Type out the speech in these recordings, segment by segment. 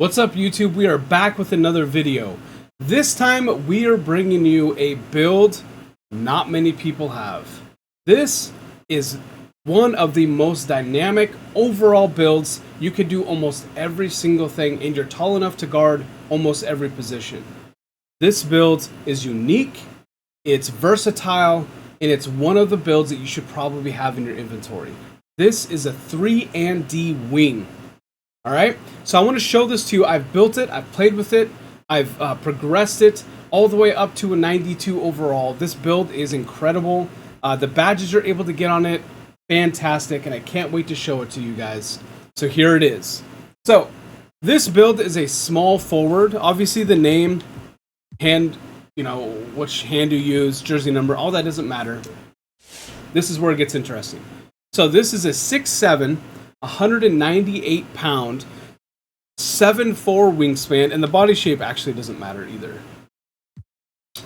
What's up, YouTube? We are back with another video. This time we are bringing you a build not many people have. This is one of the most dynamic overall builds. You can do almost every single thing and you're tall enough to guard almost every position. This build is unique, it's versatile, and it's one of the builds that you should probably have in your inventory. This is a 3&D wing. Alright, so I want to show this to you. I've built it, I've played with it, I've progressed it all the way up to a 92 overall. This build is incredible. The badges you're able to get on it, fantastic, and I can't wait to show it to you guys. So here it is. So, this build is a small forward. Obviously the name, hand, which hand you use, jersey number, all that doesn't matter. This is where it gets interesting. So this is a 6'7", 198 pound, 7'4" wingspan, and the body shape actually doesn't matter either.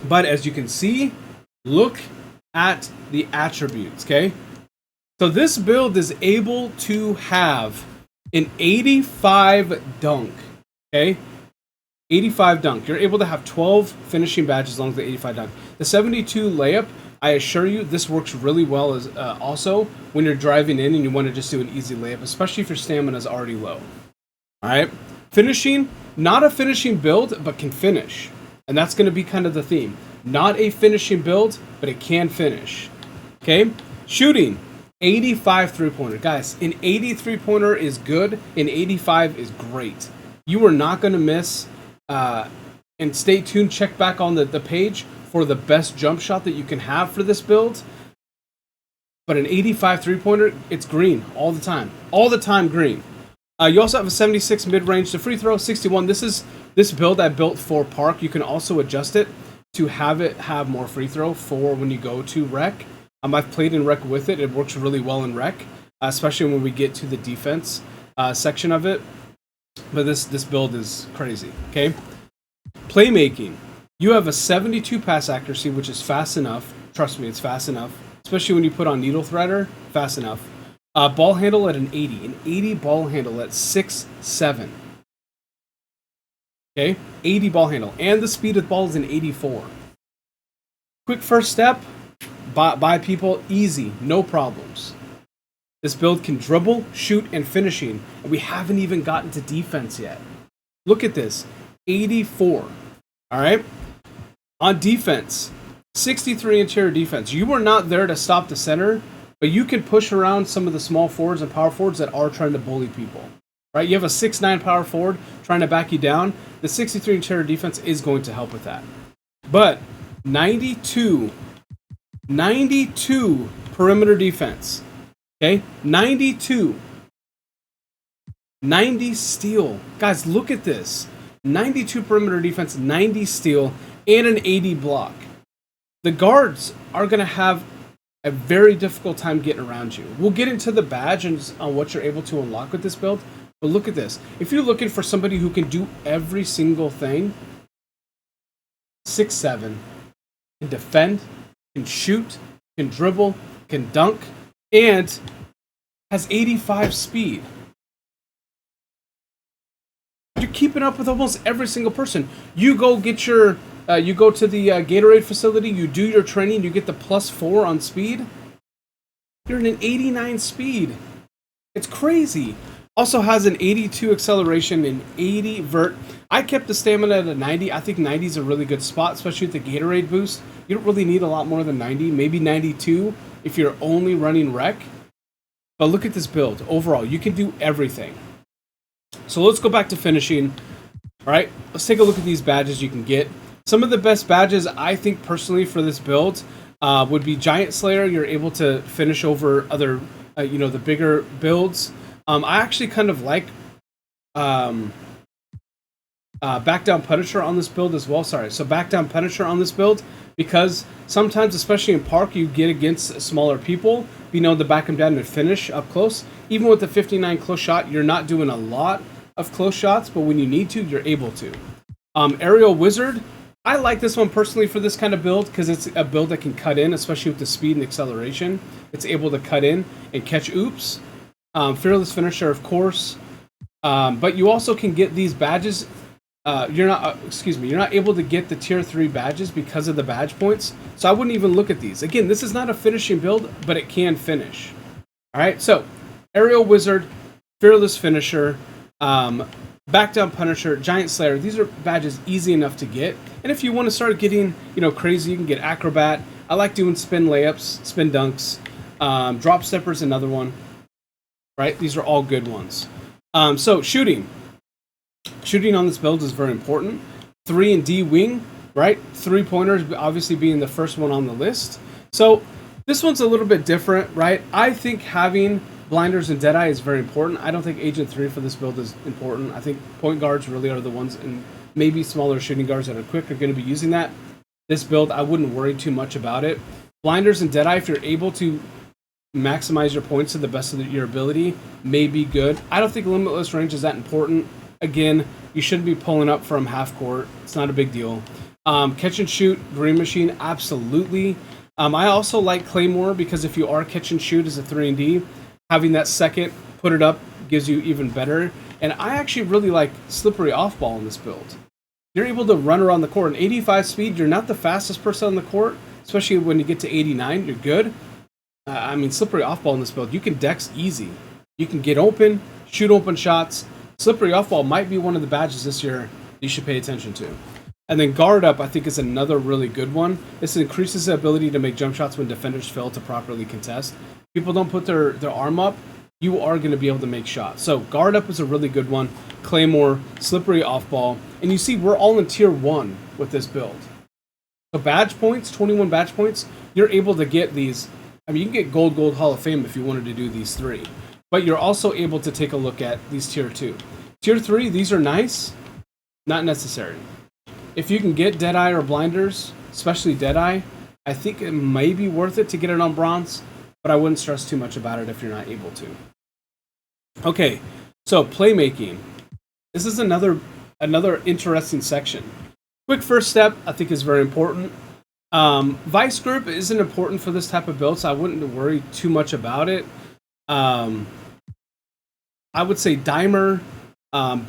But as you can see, look at the attributes, okay? So this build is able to have an 85 dunk, okay? 85 dunk. You're able to have 12 finishing badges as long as the 85 dunk. The 72 layup, I assure you, this works really well as also when you're driving in and you want to just do an easy layup, especially if your stamina is already low. All right, finishing, not a finishing build, but can finish, and that's going to be kind of the theme. Not a finishing build, but it can finish. Okay, shooting, 85 three-pointer, guys. An 80 three-pointer is good. An 85 is great. You are not going to miss. And stay tuned. Check back on the page for the best jump shot that you can have for this build. But an 85 three-pointer, it's green all the time. All the time green. You also have a 76 mid-range to free throw, 61. This build I built for Park. You can also adjust it to have it have more free throw for when you go to rec. I've played in rec with it. It works really well in rec, especially when we get to the defense section of it. But this build is crazy, okay? Playmaking. You have a 72 pass accuracy, which is fast enough. Trust me, it's fast enough. Especially when you put on needle threader, fast enough. Ball handle at an 80. An 80 ball handle at 6'7". Okay? 80 ball handle. And the speed of the ball is an 84. Quick first step. By people, easy. No problems. This build can dribble, shoot, and finishing. And we haven't even gotten to defense yet. Look at this. 84. Alright? On defense, 63 interior defense. You are not there to stop the center, but you can push around some of the small forwards and power forwards that are trying to bully people. Right? You have a 6'9" power forward trying to back you down. The 63 interior defense is going to help with that. But 92 perimeter defense. Okay, 92. 90 steal. Guys, look at this. 92 perimeter defense, 90 steal, and an 80 block. The guards are going to have a very difficult time getting around you. We'll get into the badge and on what you're able to unlock with this build, but look at this. If you're looking for somebody who can do every single thing, 6'7", can defend, can shoot, can dribble, can dunk, and has 85 speed. You're keeping up with almost every single person. You go get your, you go to the Gatorade facility, you do your training, you get the +4 on speed. You're in an 89 speed. It's crazy. Also has an 82 acceleration and 80 vert. I kept the stamina at a 90. I think 90 is a really good spot, especially with the Gatorade boost. You don't really need a lot more than 90, maybe 92 if you're only running rec. But look at this build. Overall, you can do everything. So let's go back to finishing. All right, let's take a look at these badges you can get. Some of the best badges, I think, personally, for this build would be Giant Slayer. You're able to finish over other, the bigger builds. I actually kind of like Back Down Punisher on this build as well. Sorry, so Back Down Punisher on this build, because sometimes, especially in Park, you get against smaller people, being able to back them down and finish up close. Even with the 59 close shot, you're not doing a lot of close shots, but when you need to, you're able to. Aerial Wizard, I like this one personally for this kind of build because it's a build that can cut in, especially with the speed and acceleration. It's able to cut in and catch oops. Fearless Finisher, of course. But you also can get these badges. You're not able to get the tier 3 badges because of the badge points. So I wouldn't even look at these. Again, this is not a finishing build, but it can finish. All right, so Aerial Wizard, Fearless Finisher, Back Down Punisher, Giant Slayer. These are badges easy enough to get. And if you want to start getting, crazy, you can get Acrobat. I like doing spin layups, spin dunks. Drop Stepper is another one. Right? These are all good ones. So shooting. Shooting on this build is very important. 3&D wing, right? 3-pointers obviously being the first one on the list. So this one's a little bit different, right? I think having blinders and Deadeye is very important. I don't think Agent 3 for this build is important. I think point guards really are the ones, and maybe smaller shooting guards that are quick are going to be using that. This build, I wouldn't worry too much about it. Blinders and Deadeye, if you're able to maximize your points to the best of your ability, may be good. I don't think limitless range is that important. Again, you shouldn't be pulling up from half court. It's not a big deal. Catch and shoot, Green Machine, absolutely. I also like Claymore because if you are catch and shoot as a 3&D, having that second, put it up, gives you even better. And I actually really like Slippery Off Ball in this build. You're able to run around the court. In 85 speed, you're not the fastest person on the court, especially when you get to 89, you're good. Slippery Off Ball in this build, you can dex easy. You can get open, shoot open shots. Slippery Off Ball might be one of the badges this year you should pay attention to. And then Guard Up, I think, is another really good one. This increases the ability to make jump shots when defenders fail to properly contest. People don't put their arm up, you are going to be able to make shots. So Guard Up is a really good one. Claymore, Slippery Off Ball. And you see, we're all in tier 1 with this build. So badge points, 21 badge points, you're able to get these. You can get Gold Hall of Fame if you wanted to do these 3. But you're also able to take a look at these tier 2. Tier 3, these are nice, not necessary. If you can get Deadeye or Blinders, especially Deadeye, I think it may be worth it to get it on bronze, but I wouldn't stress too much about it if you're not able to. Okay, so playmaking. This is another interesting section. Quick first step, I think, is very important. Vice Grip isn't important for this type of build, so I wouldn't worry too much about it. I would say Dimer,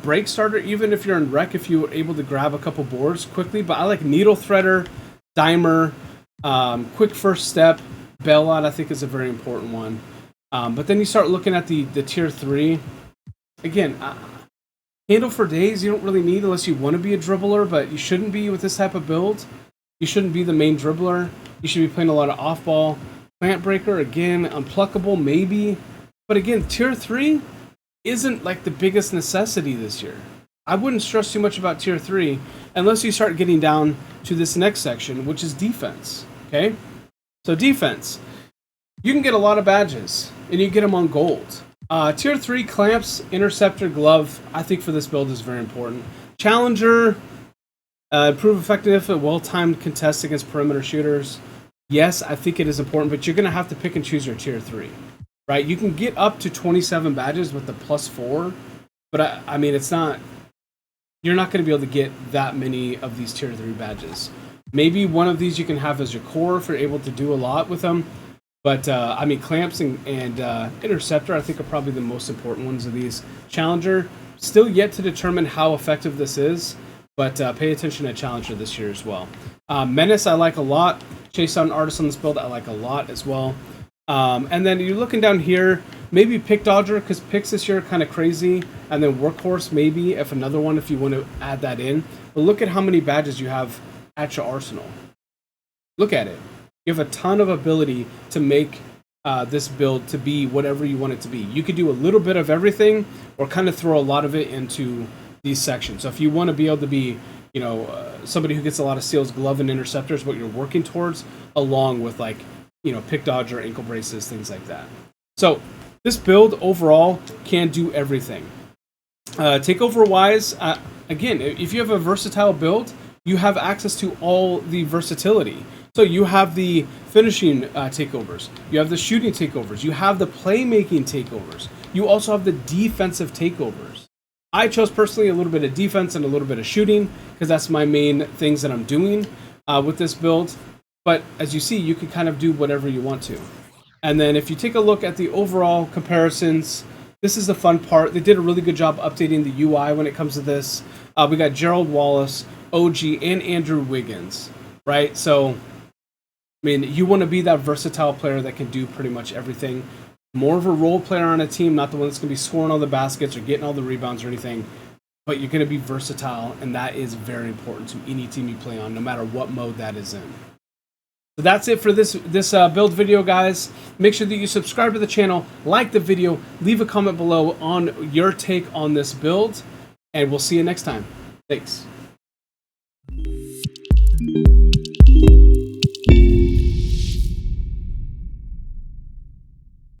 Break Starter, even if you're in Rec, if you were able to grab a couple boards quickly. But I like Needle Threader, Dimer, Quick First Step, Bailout, I think, is a very important one. But then you start looking at the tier 3. Again, Handle for Days you don't really need unless you want to be a dribbler, but you shouldn't be with this type of build. You shouldn't be the main dribbler. You should be playing a lot of off-ball. Plant Breaker, again, Unpluckable, maybe. But again, tier 3 isn't like the biggest necessity this year. I wouldn't stress too much about tier 3 unless you start getting down to this next section, which is defense. Okay? So defense. You can get a lot of badges, and you get them on gold. Tier 3 Clamps, Interceptor, Glove, I think for this build is very important. Challenger, improve effectiveness at well-timed contests against perimeter shooters. Yes, I think it is important, but you're going to have to pick and choose your tier 3. Right, you can get up to 27 badges with the +4, but it's not. You're not going to be able to get that many of these tier 3 badges. Maybe one of these you can have as your core if you're able to do a lot with them. But Clamps and Interceptor, I think, are probably the most important ones of these. Challenger, still yet to determine how effective this is, but pay attention to Challenger this year as well. Menace, I like a lot. Chase Down Artist on this build, I like a lot as well. And then you're looking down here, maybe Pick Dodger, because picks this year are kind of crazy. And then Workhorse, maybe, if another one, if you want to add that in. But look at how many badges you have at your arsenal. Look at it. You have a ton of ability to make this build to be whatever you want it to be. You could do a little bit of everything, or kind of throw a lot of it into these sections. So if you want to be able to be, somebody who gets a lot of steals, Glove, and Interceptors, what you're working towards, along with Pick Dodger, ankle braces, things like that. So this build overall can do everything. Takeover wise, again, if you have a versatile build, you have access to all the versatility. So you have the finishing takeovers, you have the shooting takeovers, you have the playmaking takeovers, you also have the defensive takeovers. I chose personally a little bit of defense and a little bit of shooting because that's my main things that I'm doing with this build. But as you see, you can kind of do whatever you want to. And then if you take a look at the overall comparisons, This is the fun part. They did a really good job updating the UI when it comes to this. We got Gerald Wallace, OG, and Andrew Wiggins, right? So, I mean, you want to be that versatile player that can do pretty much everything. More of a role player on a team, not the one that's going to be scoring all the baskets or getting all the rebounds or anything. But you're going to be versatile, and that is very important to any team you play on, no matter what mode that is in. So that's it for this build video, guys. Make sure that you subscribe to the channel, like the video, leave a comment below on your take on this build, and we'll see you next time. Thanks.